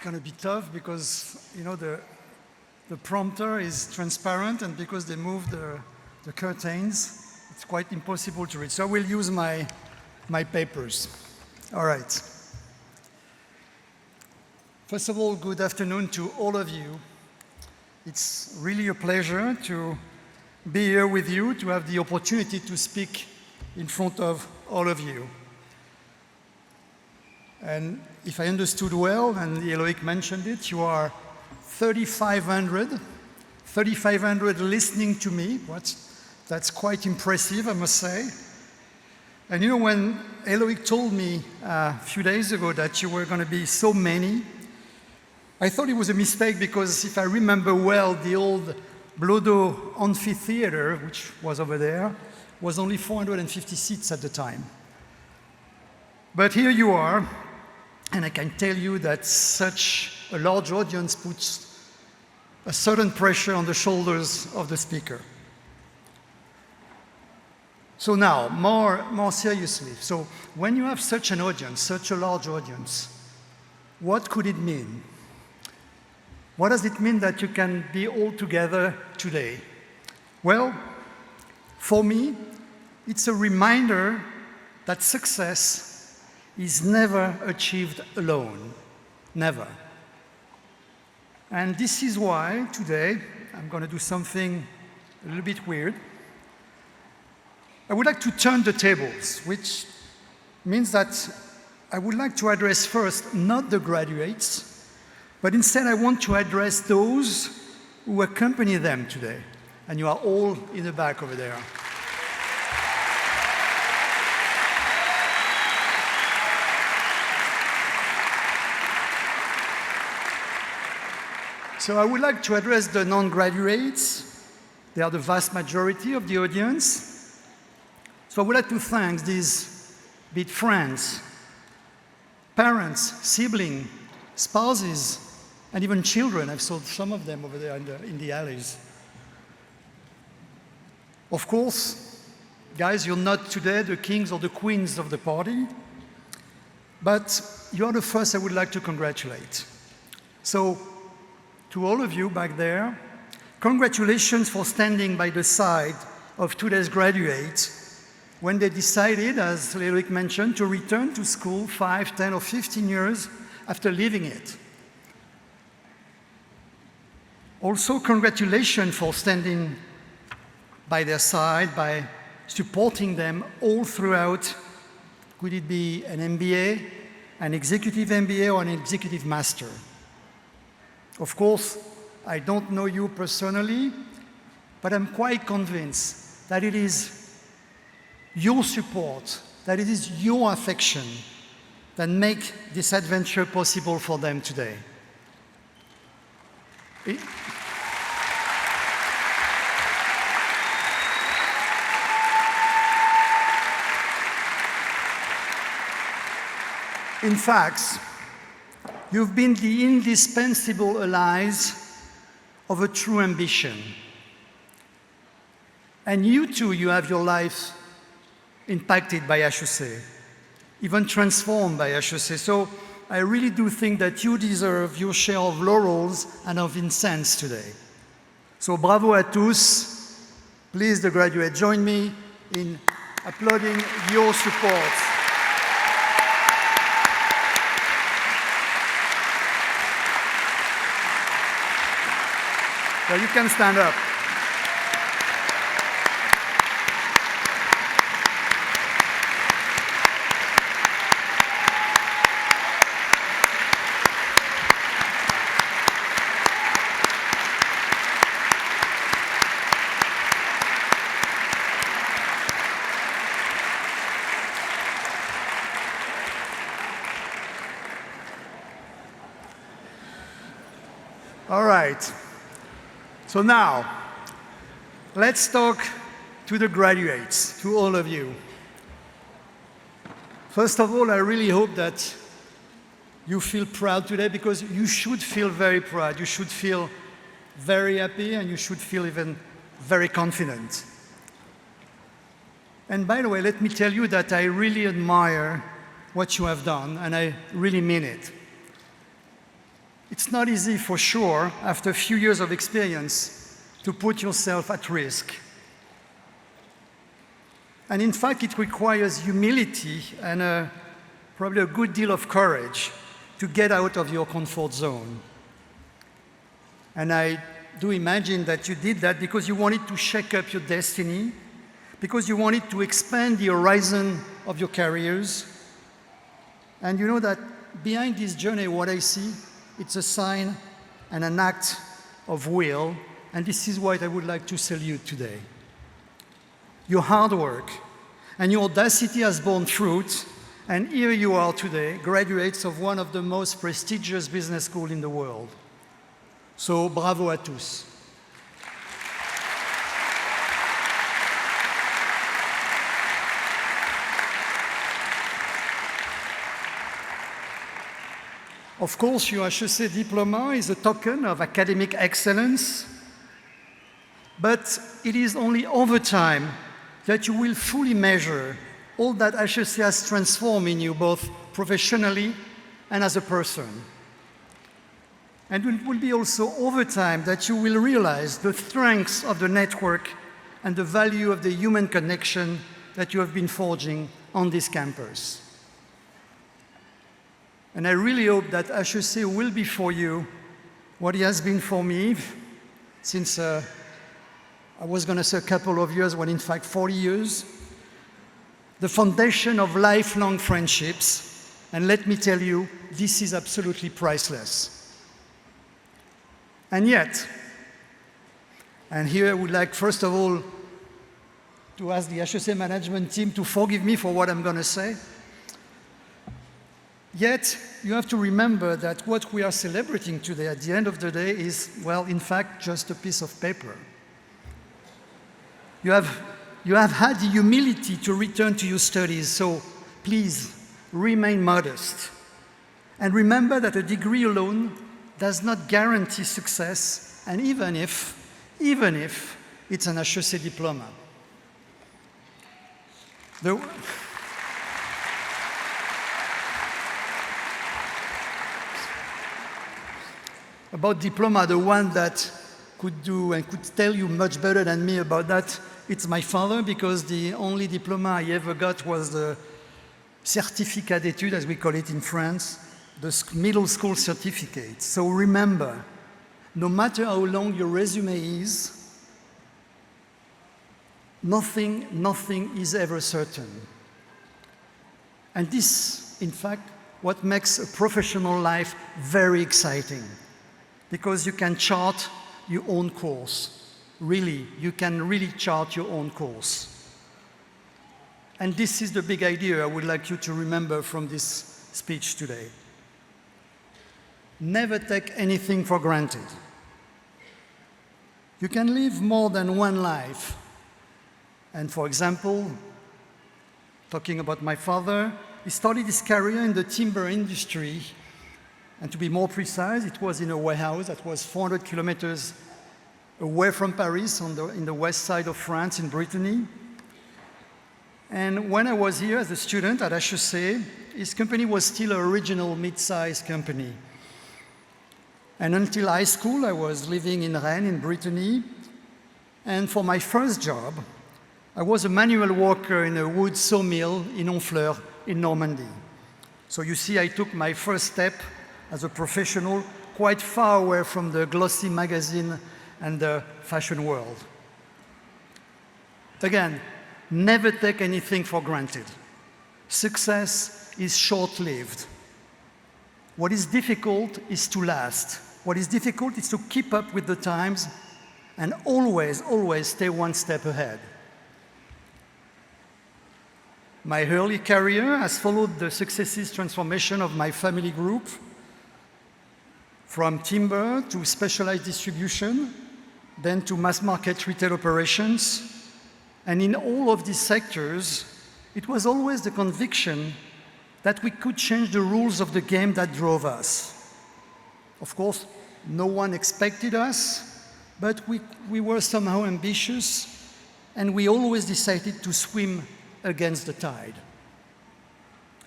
going to be tough because, you know, the prompter is transparent, and because they moved the curtains, it's quite impossible to read. So I will use my papers. All right. First of all, good afternoon to all of you. It's really a pleasure to be here with you, to have the opportunity to speak in front of all of you. And if I understood well, and Eloïc mentioned it, you are 3,500 listening to me. That's quite impressive, I must say. And you know, when Eloïc told me a few days ago that you were going to be so many, I thought it was a mistake, because if I remember well, the old Blodo Amphitheater, which was over there, was only 450 seats at the time. But here you are, and I can tell you that such a large audience puts a certain pressure on the shoulders of the speaker. So now, more seriously, so when you have such an audience, such a large audience, what could it mean? What does it mean that you can be all together today? Well, for me, it's a reminder that success is never achieved alone, never. And this is why today I'm going to do something a little bit weird. I would like to turn the tables, which means that I would like to address first not the graduates, but instead I want to address those who accompany them today. And you are all in the back over there. So I would like to address the non-graduates. They are the vast majority of the audience. So I would like to thank these, be it friends, parents, siblings, spouses, and even children. I've saw some of them over there in the alleys. Of course, guys, you're not today the kings or the queens of the party, but you are the first I would like to congratulate. So, to all of you back there, congratulations for standing by the side of today's graduates when they decided, as Eloïc mentioned, to return to school 5, 10, or 15 years after leaving it. Also, congratulations for standing by their side, by supporting them all throughout. Could it be an MBA, an executive MBA, or an executive master? Of course, I don't know you personally, but I'm quite convinced that it is your support, that it is your affection that make this adventure possible for them today. In fact, you've been the indispensable allies of a true ambition. And you too, you have your life impacted by HEC, even transformed by HEC. So I really do think that you deserve your share of laurels and of incense today. So bravo à tous. Please, the graduates, join me in applauding your support. So you can stand up. All right. So now, let's talk to the graduates, to all of you. First of all, I really hope that you feel proud today, because you should feel very proud. You should feel very happy, and you should feel even very confident. And by the way, let me tell you that I really admire what you have done, and I really mean it. It's not easy for sure, after a few years of experience, to put yourself at risk. And in fact, it requires humility and probably a good deal of courage to get out of your comfort zone. And I do imagine that you did that because you wanted to shake up your destiny, because you wanted to expand the horizon of your careers. And you know that behind this journey, what I see, it's a sign and an act of will, and this is what I would like to salute today. Your hard work and your audacity has borne fruit, and here you are today, graduates of one of the most prestigious business schools in the world. So, bravo à tous. Of course, your HEC diploma is a token of academic excellence, but it is only over time that you will fully measure all that HEC has transformed in you, both professionally and as a person. And it will be also over time that you will realize the strengths of the network and the value of the human connection that you have been forging on this campus. And I really hope that HEC will be for you what it has been for me since I was going to say a couple of years, when in fact 40 years. The foundation of lifelong friendships. And let me tell you, this is absolutely priceless. And yet, and here I would like first of all to ask the HEC management team to forgive me for what I'm going to say. Yet, you have to remember that what we are celebrating today at the end of the day is, well, in fact, just a piece of paper. You have had the humility to return to your studies, so please remain modest. And remember that a degree alone does not guarantee success, and even if it's an HEC diploma. About diploma, the one that could do and could tell you much better than me about that, it's my father, because the only diploma I ever got was the certificat d'études, as we call it in France, the middle school certificate. So remember, no matter how long your resume is, nothing is ever certain. And this, in fact, what makes a professional life very exciting. Because you can chart your own course. Really, you can really chart your own course. And this is the big idea I would like you to remember from this speech today. Never take anything for granted. You can live more than one life. And for example, talking about my father, he started his career in the timber industry. And to be more precise, it was in a warehouse that was 400 kilometers away from Paris in the west side of France, in Brittany. And when I was here as a student at HEC, his company was still a regional mid-sized company. And until high school, I was living in Rennes, in Brittany. And for my first job, I was a manual worker in a wood sawmill in Honfleur, in Normandy. So you see, I took my first step as a professional, quite far away from the glossy magazine and the fashion world. Again, never take anything for granted. Success is short-lived. What is difficult is to last. What is difficult is to keep up with the times and always stay one step ahead. My early career has followed the successive transformation of my family group, from timber to specialized distribution, then to mass market retail operations. And in all of these sectors, it was always the conviction that we could change the rules of the game that drove us. Of course, no one expected us, but we were somehow ambitious, and we always decided to swim against the tide.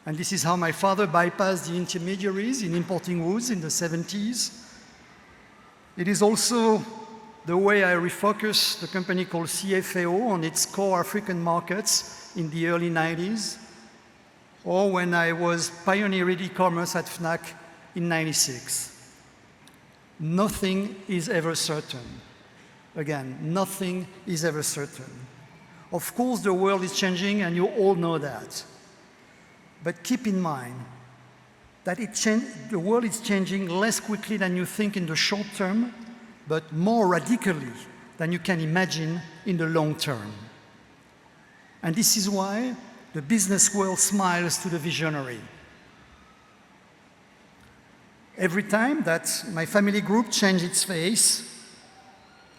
And this is how my father bypassed the intermediaries in importing woods in the 70s. It is also the way I refocused the company called CFAO on its core African markets in the early 90s, or when I was pioneering e-commerce at Fnac in 96. Nothing is ever certain. Again, nothing is ever certain. Of course, the world is changing, and you all know that. But keep in mind that the world is changing less quickly than you think in the short term, but more radically than you can imagine in the long term. And this is why the business world smiles to the visionary. Every time that my family group changed its face,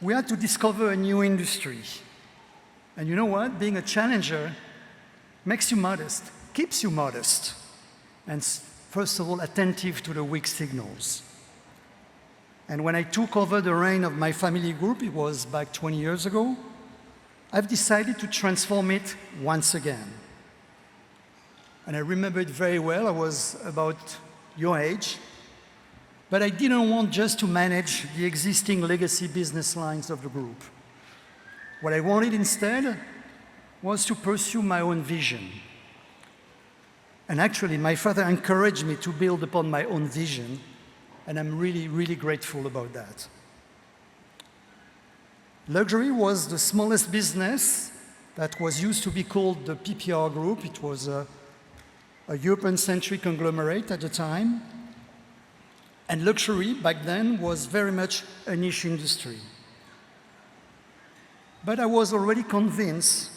we had to discover a new industry. And you know what? Being a challenger makes you modest, keeps you modest, and first of all, attentive to the weak signals. And when I took over the reign of my family group, it was back 20 years ago, I've decided to transform it once again. And I remember it very well. I was about your age. But I didn't want just to manage the existing legacy business lines of the group. What I wanted instead was to pursue my own vision. And actually, my father encouraged me to build upon my own vision, and I'm really, really grateful about that. Luxury was the smallest business that was used to be called the PPR Group. It was a European-centric conglomerate at the time. And luxury back then was very much a niche industry. But I was already convinced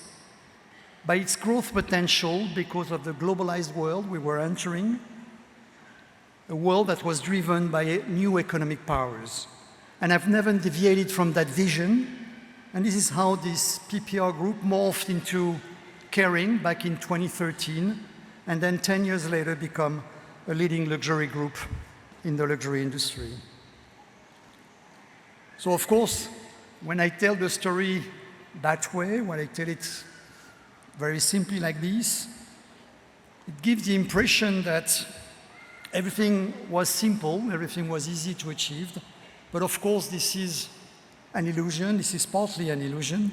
by its growth potential because of the globalized world we were entering, a world that was driven by new economic powers. And I've never deviated from that vision, and this is how this PPR group morphed into Kering back in 2013, and then 10 years later become a leading luxury group in the luxury industry. So of course, when I tell the story that way, when I tell it very simply like this, it gives the impression that everything was simple, everything was easy to achieve. But of course, this is an illusion, this is partly an illusion,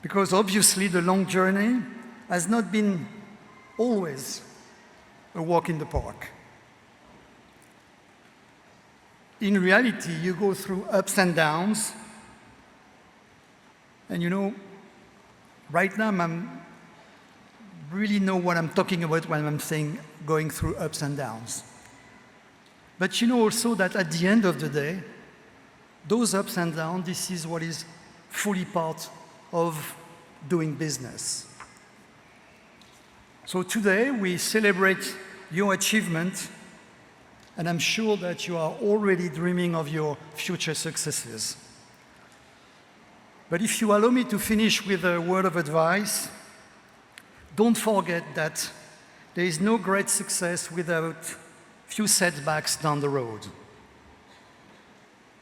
because obviously the long journey has not been always a walk in the park. In reality, you go through ups and downs, and you know, right now I really know what I'm talking about when I'm saying going through ups and downs. But you know also that at the end of the day, those ups and downs, this is what is fully part of doing business. So today we celebrate your achievement, and I'm sure that you are already dreaming of your future successes. But if you allow me to finish with a word of advice, don't forget that there is no great success without few setbacks down the road.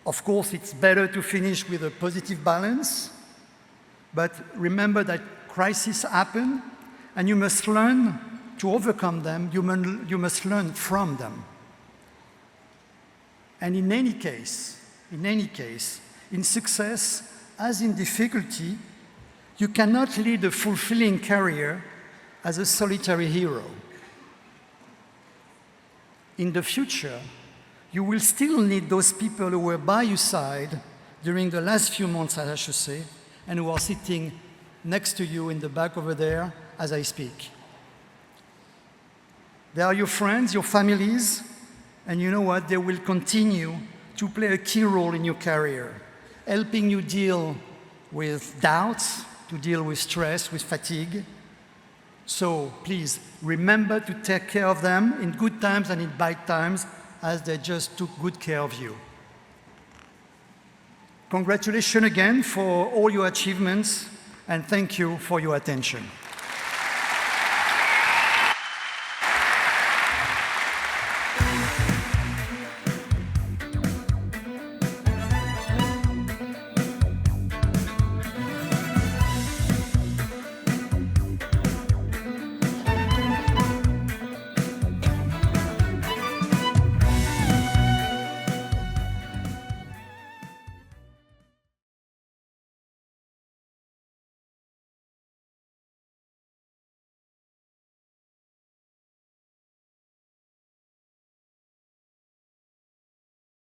Of course, it's better to finish with a positive balance, but remember that crises happen, and you must learn to overcome them, you must learn from them. And in any case, in success as in difficulty, you cannot lead a fulfilling career as a solitary hero. In the future, you will still need those people who were by your side during the last few months at HEC and who are sitting next to you in the back over there as I speak. They are your friends, your families, and you know what? They will continue to play a key role in your career, helping you deal with doubts, to deal with stress, with fatigue. So please remember to take care of them in good times and in bad times, as they just took good care of you. Congratulations again for all your achievements, and thank you for your attention.